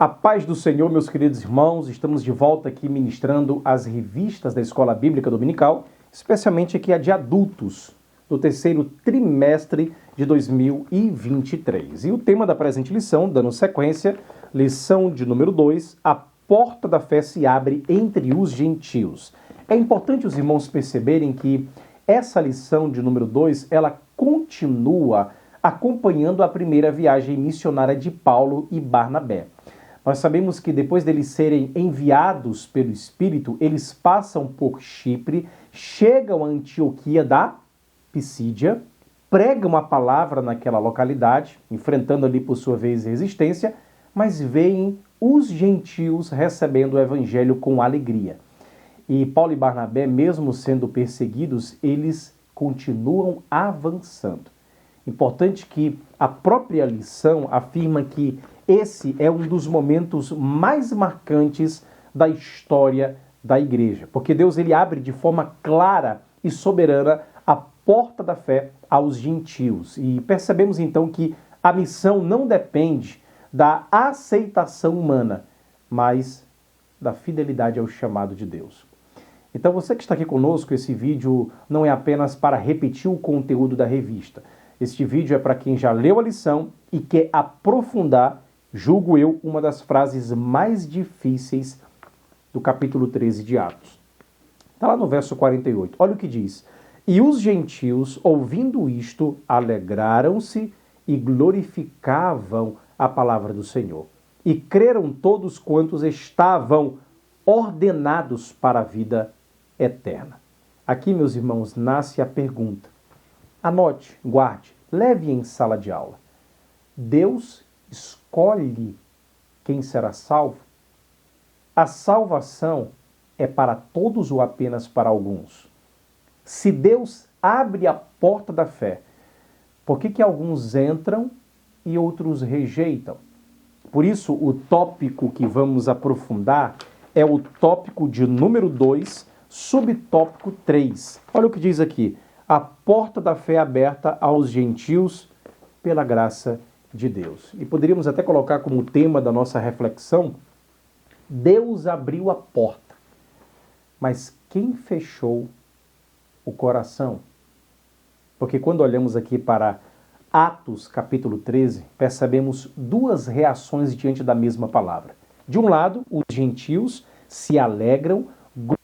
A paz do Senhor, meus queridos irmãos, estamos de volta aqui ministrando as revistas da Escola Bíblica Dominical, especialmente aqui a de adultos, do terceiro trimestre de 2023. E o tema da presente lição, dando sequência, lição de número 2, a porta da fé se abre entre os gentios. É importante os irmãos perceberem que essa lição de número 2, ela continua acompanhando a primeira viagem missionária de Paulo e Barnabé. Nós sabemos que depois deles serem enviados pelo Espírito, eles passam por Chipre, chegam a Antioquia da Pisídia, pregam a palavra naquela localidade, enfrentando ali por sua vez resistência, mas veem os gentios recebendo o evangelho com alegria. E Paulo e Barnabé, mesmo sendo perseguidos, eles continuam avançando. Importante que a própria lição afirma que esse é um dos momentos mais marcantes da história da igreja, porque Deus ele abre de forma clara e soberana a porta da fé aos gentios. E percebemos então que a missão não depende da aceitação humana, mas da fidelidade ao chamado de Deus. Então você que está aqui conosco, esse vídeo não é apenas para repetir o conteúdo da revista. Este vídeo é para quem já leu a lição e quer aprofundar, julgo eu, uma das frases mais difíceis do capítulo 13 de Atos. Está lá no verso 48. Olha o que diz. E os gentios, ouvindo isto, alegraram-se e glorificavam a palavra do Senhor. E creram todos quantos estavam ordenados para a vida eterna. Aqui, meus irmãos, nasce a pergunta. Anote, guarde, leve em sala de aula. Deus escolhe quem será salvo? A salvação é para todos ou apenas para alguns? Se Deus abre a porta da fé, por que alguns entram e outros rejeitam? Por isso, o tópico que vamos aprofundar é o tópico de número 2, subtópico 3. Olha o que diz aqui. A porta da fé aberta aos gentios pela graça de Deus. E poderíamos até colocar como tema da nossa reflexão, Deus abriu a porta, mas quem fechou o coração? Porque quando olhamos aqui para Atos capítulo 13, percebemos duas reações diante da mesma palavra. De um lado, os gentios se alegram, glorificam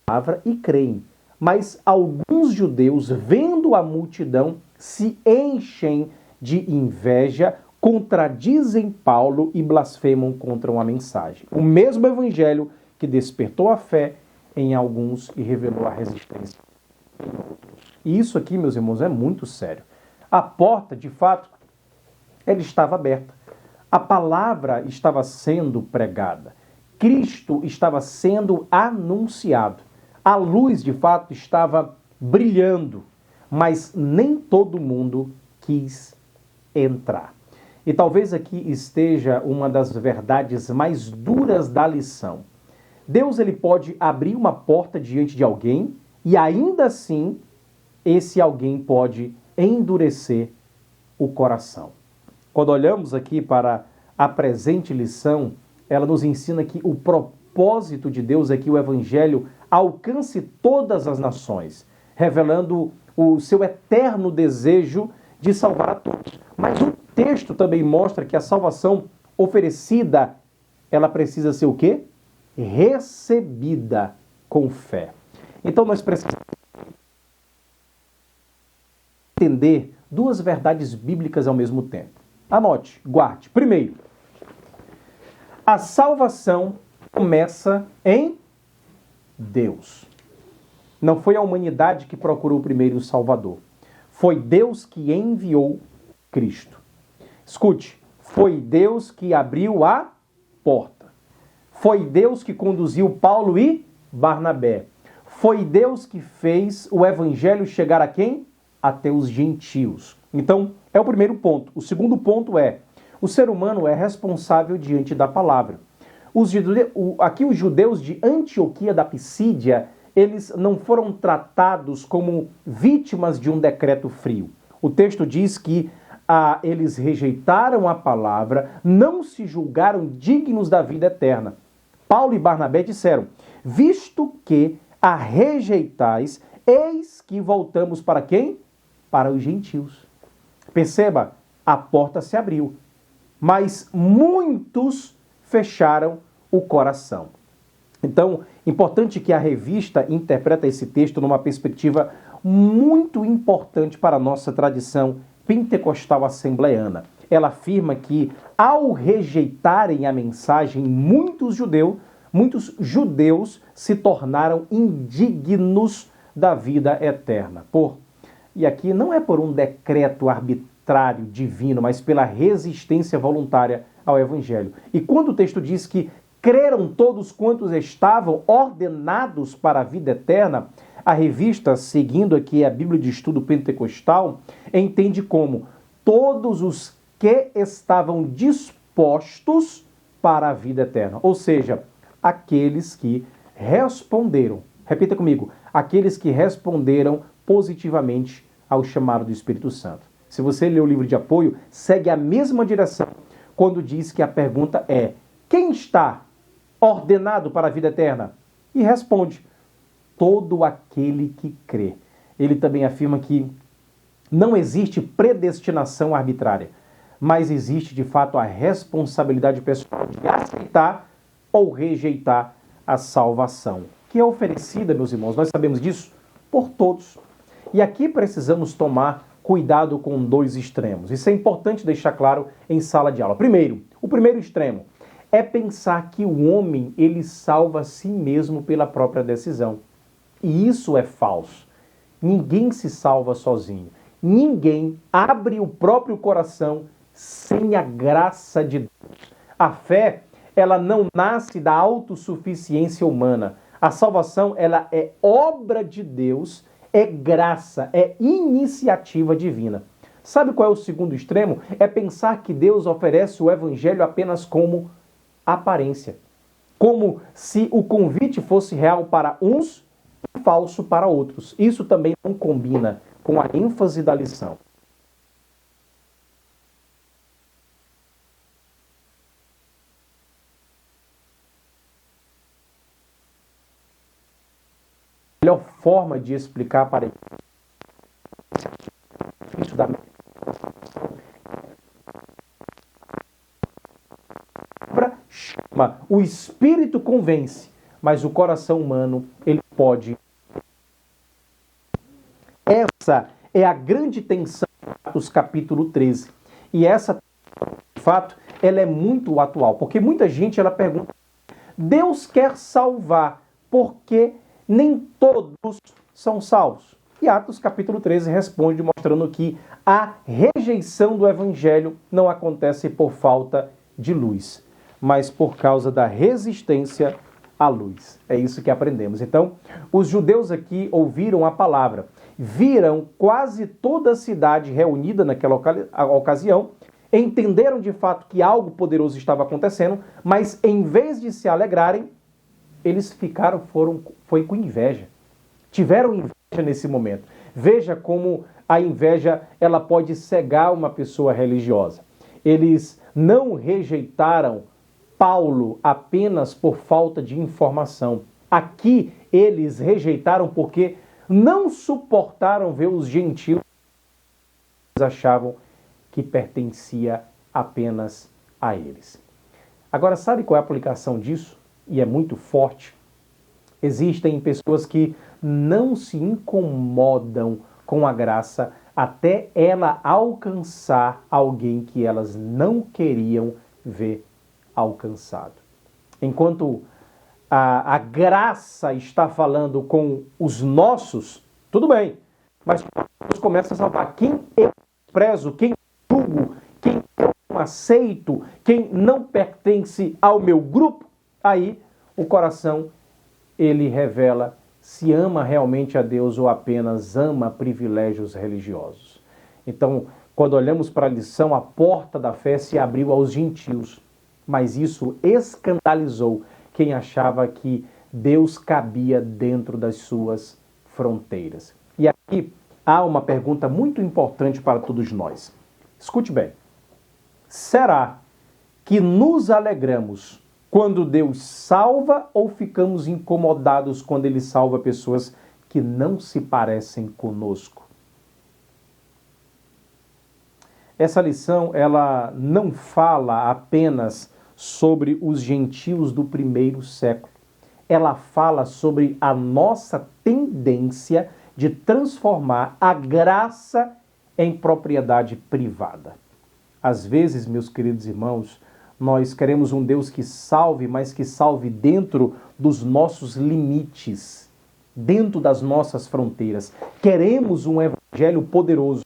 a palavra e creem. Mas alguns judeus, vendo a multidão, se enchem de inveja, contradizem Paulo e blasfemam contra uma mensagem. O mesmo evangelho que despertou a fé em alguns e revelou a resistência em outros. E isso aqui, meus irmãos, é muito sério. A porta, de fato, ela estava aberta. A palavra estava sendo pregada. Cristo estava sendo anunciado. A luz, de fato, estava brilhando, mas nem todo mundo quis entrar. E talvez aqui esteja uma das verdades mais duras da lição. Deus ele pode abrir uma porta diante de alguém e ainda assim esse alguém pode endurecer o coração. Quando olhamos aqui para a presente lição, ela nos ensina que o propósito de Deus é que o evangelho alcance todas as nações, revelando o seu eterno desejo de salvar a todos. Mas o texto também mostra que a salvação oferecida, ela precisa ser o quê? Recebida com fé. Então nós precisamos entender duas verdades bíblicas ao mesmo tempo. Anote, guarde. Primeiro, a salvação começa em Deus. Não foi a humanidade que procurou primeiro o Salvador. Foi Deus que enviou Cristo. Escute, foi Deus que abriu a porta. Foi Deus que conduziu Paulo e Barnabé. Foi Deus que fez o evangelho chegar a quem? Até os gentios. Então, é o primeiro ponto. O segundo ponto é, o ser humano é responsável diante da palavra. Aqui os judeus de Antioquia da Pisídia, eles não foram tratados como vítimas de um decreto frio. O texto diz que eles rejeitaram a palavra, não se julgaram dignos da vida eterna. Paulo e Barnabé disseram: visto que a rejeitais, eis que voltamos para quem? Para os gentios. Perceba, a porta se abriu, mas muitos fecharam o coração. Então, importante que a revista interpreta esse texto numa perspectiva muito importante para a nossa tradição pentecostal assembleana. Ela afirma que, ao rejeitarem a mensagem, muitos judeus se tornaram indignos da vida eterna. E aqui não é por um decreto arbitrário divino, mas pela resistência voluntária ao Evangelho. E quando o texto diz que creram todos quantos estavam ordenados para a vida eterna, a revista, seguindo aqui a Bíblia de Estudo Pentecostal, entende como todos os que estavam dispostos para a vida eterna. Ou seja, aqueles que responderam, repita comigo, aqueles que responderam positivamente ao chamado do Espírito Santo. Se você ler o livro de apoio, segue a mesma direção quando diz que a pergunta é: quem está ordenado para a vida eterna? E responde: todo aquele que crê. Ele também afirma que não existe predestinação arbitrária, mas existe de fato a responsabilidade pessoal de aceitar ou rejeitar a salvação, que é oferecida, meus irmãos, nós sabemos disso, por todos. E aqui precisamos tomar cuidado com dois extremos. Isso é importante deixar claro em sala de aula. Primeiro, o primeiro extremo é pensar que o homem, ele salva a si mesmo pela própria decisão. E isso é falso. Ninguém se salva sozinho. Ninguém abre o próprio coração sem a graça de Deus. A fé, ela não nasce da autossuficiência humana. A salvação, ela é obra de Deus, é graça, é iniciativa divina. Sabe qual é o segundo extremo? É pensar que Deus oferece o evangelho apenas como aparência. Como se o convite fosse real para uns e falso para outros. Isso também não combina com a ênfase da lição. A melhor forma de explicar para isso da chama, o espírito convence, mas o coração humano, ele pode. Essa é a grande tensão dos capítulo 13. E essa, de fato, ela é muito atual, porque muita gente ela pergunta: Deus quer salvar, porque nem todos são salvos. E Atos capítulo 13 responde mostrando que a rejeição do evangelho não acontece por falta de luz, mas por causa da resistência à luz. É isso que aprendemos. Então, os judeus aqui ouviram a palavra, viram quase toda a cidade reunida naquela ocasião, entenderam de fato que algo poderoso estava acontecendo, mas em vez de se alegrarem, eles foi com inveja. Tiveram inveja nesse momento. Veja como a inveja ela pode cegar uma pessoa religiosa. Eles não rejeitaram Paulo apenas por falta de informação. Aqui eles rejeitaram porque não suportaram ver os gentios. Eles achavam que pertencia apenas a eles. Agora, sabe qual é a aplicação disso? E é muito forte. Existem pessoas que não se incomodam com a graça até ela alcançar alguém que elas não queriam ver alcançado. Enquanto a graça está falando com os nossos, tudo bem, mas Deus começa a salvar quem eu prezo, quem eu julgo, quem eu não aceito, quem não pertence ao meu grupo, aí o coração ele revela se ama realmente a Deus ou apenas ama privilégios religiosos. Então, quando olhamos para a lição, a porta da fé se abriu aos gentios, mas isso escandalizou quem achava que Deus cabia dentro das suas fronteiras. E aqui há uma pergunta muito importante para todos nós. Escute bem. Será que nos alegramos quando Deus salva ou ficamos incomodados quando Ele salva pessoas que não se parecem conosco? Essa lição, ela não fala apenas sobre os gentios do primeiro século. Ela fala sobre a nossa tendência de transformar a graça em propriedade privada. Às vezes, meus queridos irmãos, nós queremos um Deus que salve, mas que salve dentro dos nossos limites, dentro das nossas fronteiras. Queremos um evangelho poderoso,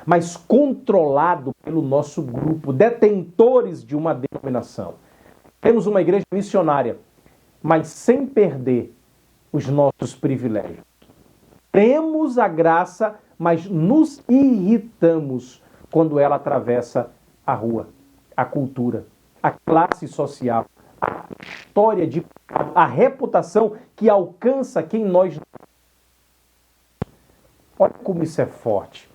mas controlado pelo nosso grupo, detentores de uma denominação. Temos uma igreja missionária, mas sem perder os nossos privilégios. Temos a graça, mas nos irritamos quando ela atravessa a rua, a cultura, a classe social, a história de a reputação que alcança quem nós... Olha como isso é forte.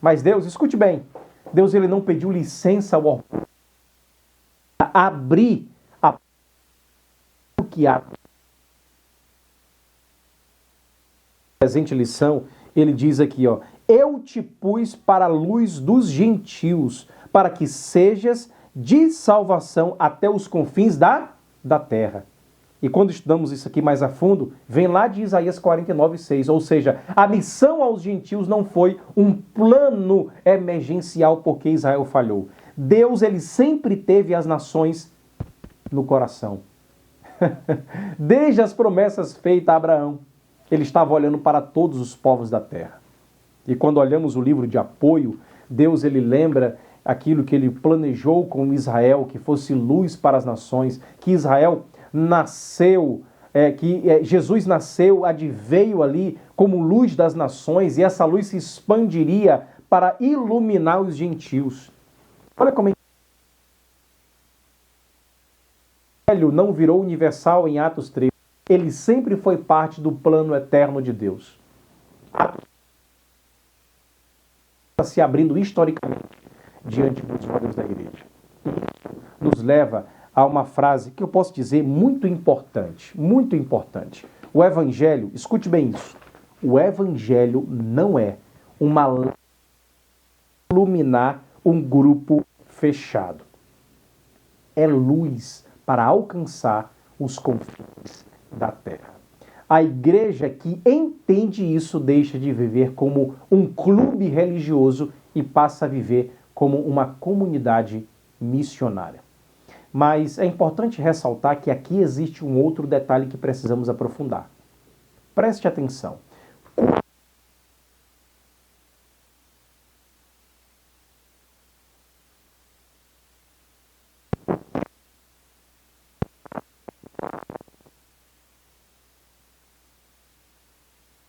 Mas Deus, escute bem, Deus ele não pediu licença ao orgulho a abrir a que há. Presente lição, ele diz aqui, ó, eu te pus para a luz dos gentios, para que sejas de salvação até os confins da terra. E quando estudamos isso aqui mais a fundo, vem lá de Isaías 49:6, ou seja, a missão aos gentios não foi um plano emergencial porque Israel falhou. Deus, ele sempre teve as nações no coração. Desde as promessas feitas a Abraão, ele estava olhando para todos os povos da terra. E quando olhamos o livro de apoio, Deus, ele lembra aquilo que ele planejou com Israel, que fosse luz para as nações, que Israel nasceu, Jesus nasceu, adveio ali como luz das nações, e essa luz se expandiria para iluminar os gentios. Olha como o Evangelho não virou universal em Atos 3. Ele sempre foi parte do plano eterno de Deus. Se abrindo historicamente diante dos olhos da igreja. Isso nos leva a uma frase que eu posso dizer muito importante, muito importante. O Evangelho, escute bem isso, o Evangelho não é uma lâmpada para iluminar um grupo fechado. É luz para alcançar os confins da terra. A igreja que entende isso deixa de viver como um clube religioso e passa a viver como uma comunidade missionária. Mas é importante ressaltar que aqui existe um outro detalhe que precisamos aprofundar. Preste atenção.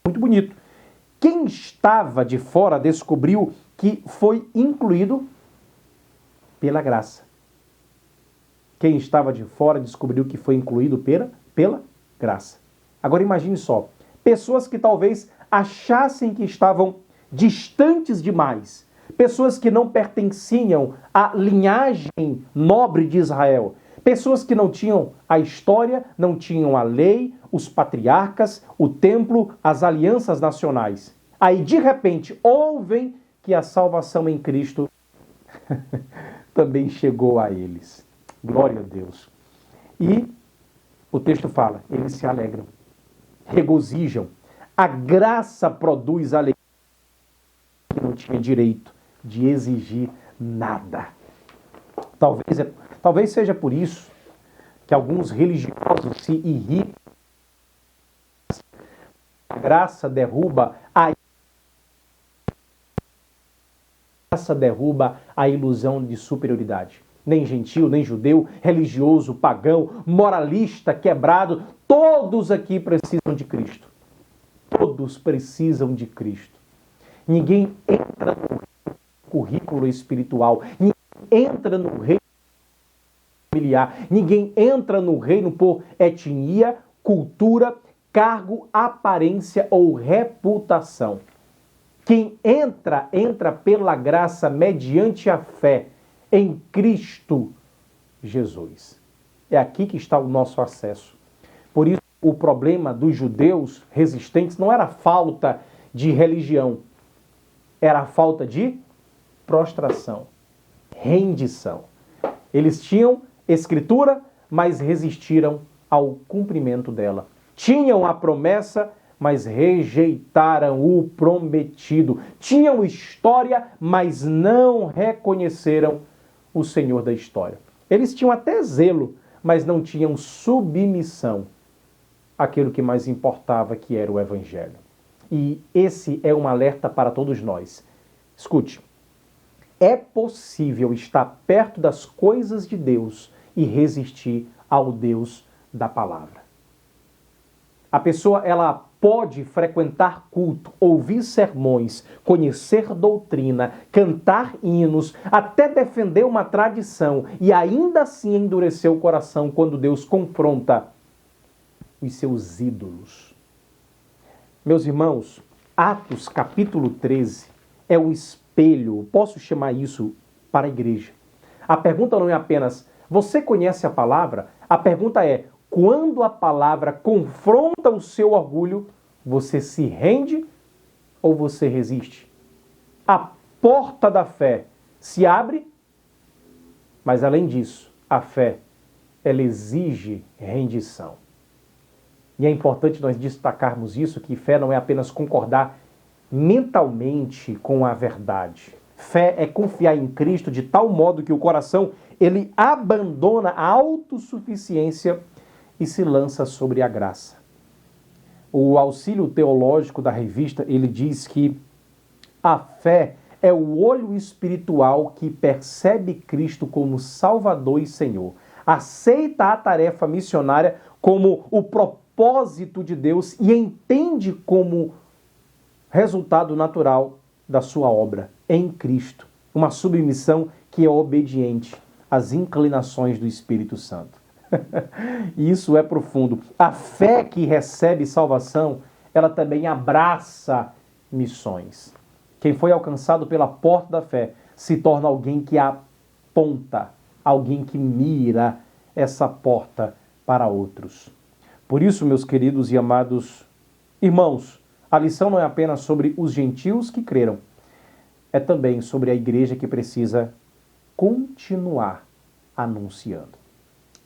Muito bonito. Quem estava de fora descobriu que foi incluído pela graça. Quem estava de fora descobriu que foi incluído pela graça. Agora imagine só, pessoas que talvez achassem que estavam distantes demais, pessoas que não pertenciam à linhagem nobre de Israel, pessoas que não tinham a história, não tinham a lei, os patriarcas, o templo, as alianças nacionais. Aí, de repente, ouvem que a salvação em Cristo também chegou a eles. Glória a Deus. E o texto fala, eles se alegram, regozijam. A graça produz alegria, que não tinha direito de exigir nada. Talvez seja por isso que alguns religiosos se irritam. A graça derruba a ilusão de superioridade. Nem gentil, nem judeu, religioso, pagão, moralista, quebrado, todos aqui precisam de Cristo. Todos precisam de Cristo. Ninguém entra no currículo espiritual, ninguém entra no reino familiar, ninguém entra no reino por etnia, cultura, cargo, aparência ou reputação. Quem entra, entra pela graça mediante a fé em Cristo Jesus. É aqui que está o nosso acesso. Por isso, o problema dos judeus resistentes não era a falta de religião, era a falta de prostração, rendição. Eles tinham escritura, mas resistiram ao cumprimento dela. Tinham a promessa, mas rejeitaram o prometido. Tinham história, mas não reconheceram o Senhor da história. Eles tinham até zelo, mas não tinham submissão àquilo que mais importava, que era o Evangelho. E esse é um alerta para todos nós. Escute, é possível estar perto das coisas de Deus e resistir ao Deus da palavra. A pessoa, ela pode frequentar culto, ouvir sermões, conhecer doutrina, cantar hinos, até defender uma tradição e ainda assim endurecer o coração quando Deus confronta os seus ídolos. Meus irmãos, Atos capítulo 13 é um espelho, posso chamar isso, para a igreja. A pergunta não é apenas, você conhece a palavra? A pergunta é, quando a palavra confronta o seu orgulho, você se rende ou você resiste? A porta da fé se abre, mas além disso, a fé, ela exige rendição. E é importante nós destacarmos isso, que fé não é apenas concordar mentalmente com a verdade. Fé é confiar em Cristo de tal modo que o coração, ele abandona a autossuficiência e se lança sobre a graça. O auxílio teológico da revista, ele diz que a fé é o olho espiritual que percebe Cristo como Salvador e Senhor. Aceita a tarefa missionária como o propósito de Deus e entende como resultado natural da sua obra em Cristo. Uma submissão que é obediente às inclinações do Espírito Santo. E isso é profundo. A fé que recebe salvação, ela também abraça missões. Quem foi alcançado pela porta da fé se torna alguém que aponta, alguém que mira essa porta para outros. Por isso, meus queridos e amados irmãos, a lição não é apenas sobre os gentios que creram, é também sobre a igreja que precisa continuar anunciando.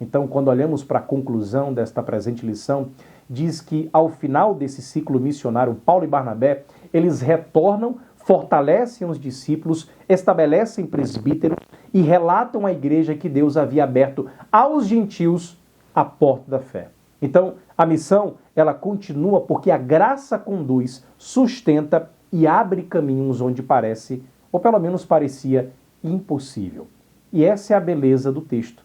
Então, quando olhamos para a conclusão desta presente lição, diz que ao final desse ciclo missionário, Paulo e Barnabé, eles retornam, fortalecem os discípulos, estabelecem presbíteros e relatam à igreja que Deus havia aberto aos gentios a porta da fé. Então, a missão, ela continua porque a graça conduz, sustenta e abre caminhos onde parece, ou pelo menos parecia, impossível. E essa é a beleza do texto.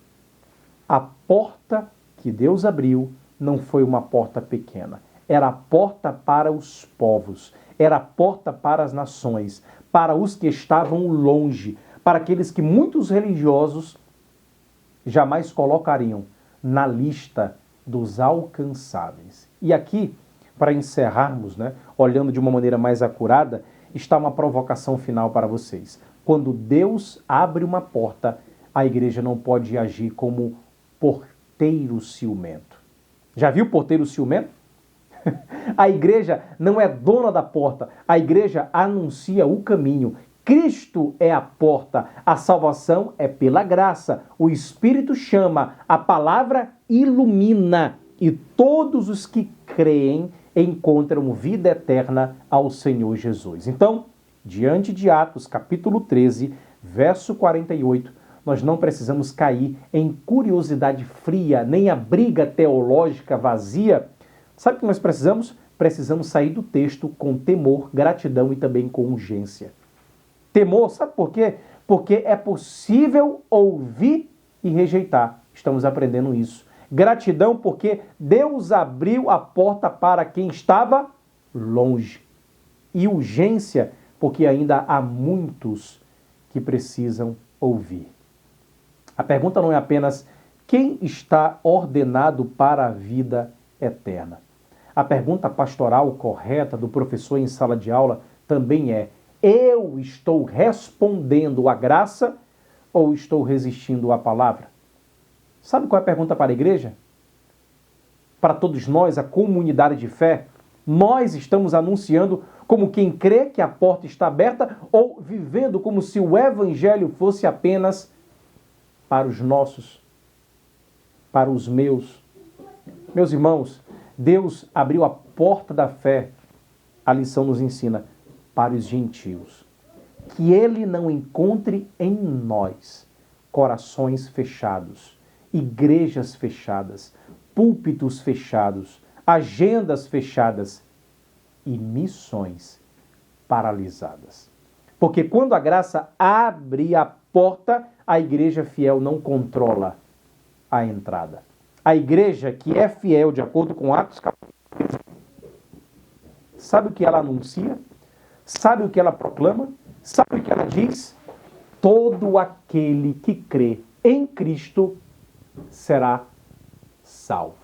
A porta que Deus abriu não foi uma porta pequena. Era a porta para os povos, era a porta para as nações, para os que estavam longe, para aqueles que muitos religiosos jamais colocariam na lista dos alcançáveis. E aqui, para encerrarmos, olhando de uma maneira mais acurada, está uma provocação final para vocês. Quando Deus abre uma porta, a igreja não pode agir como porteiro ciumento. Já viu porteiro ciumento? A igreja não é dona da porta, a igreja anuncia o caminho. Cristo é a porta, a salvação é pela graça, o Espírito chama, a palavra ilumina e todos os que creem encontram vida eterna ao Senhor Jesus. Então, diante de Atos capítulo 13, verso 48, nós não precisamos cair em curiosidade fria, nem a briga teológica vazia. Sabe o que nós precisamos? Precisamos sair do texto com temor, gratidão e também com urgência. Temor, sabe por quê? Porque é possível ouvir e rejeitar. Estamos aprendendo isso. Gratidão porque Deus abriu a porta para quem estava longe. E urgência porque ainda há muitos que precisam ouvir. A pergunta não é apenas quem está ordenado para a vida eterna. A pergunta pastoral correta do professor em sala de aula também é: eu estou respondendo à graça ou estou resistindo à palavra? Sabe qual é a pergunta para a igreja? Para todos nós, a comunidade de fé, nós estamos anunciando como quem crê que a porta está aberta ou vivendo como se o evangelho fosse apenas para os nossos, para os meus? Meus irmãos, Deus abriu a porta da fé, a lição nos ensina, para os gentios. Que Ele não encontre em nós corações fechados, igrejas fechadas, púlpitos fechados, agendas fechadas e missões paralisadas. Porque quando a graça abre a porta, a igreja fiel não controla a entrada. A igreja que é fiel, de acordo com Atos, sabe o que ela anuncia? Sabe o que ela proclama? Sabe o que ela diz? Todo aquele que crê em Cristo será salvo.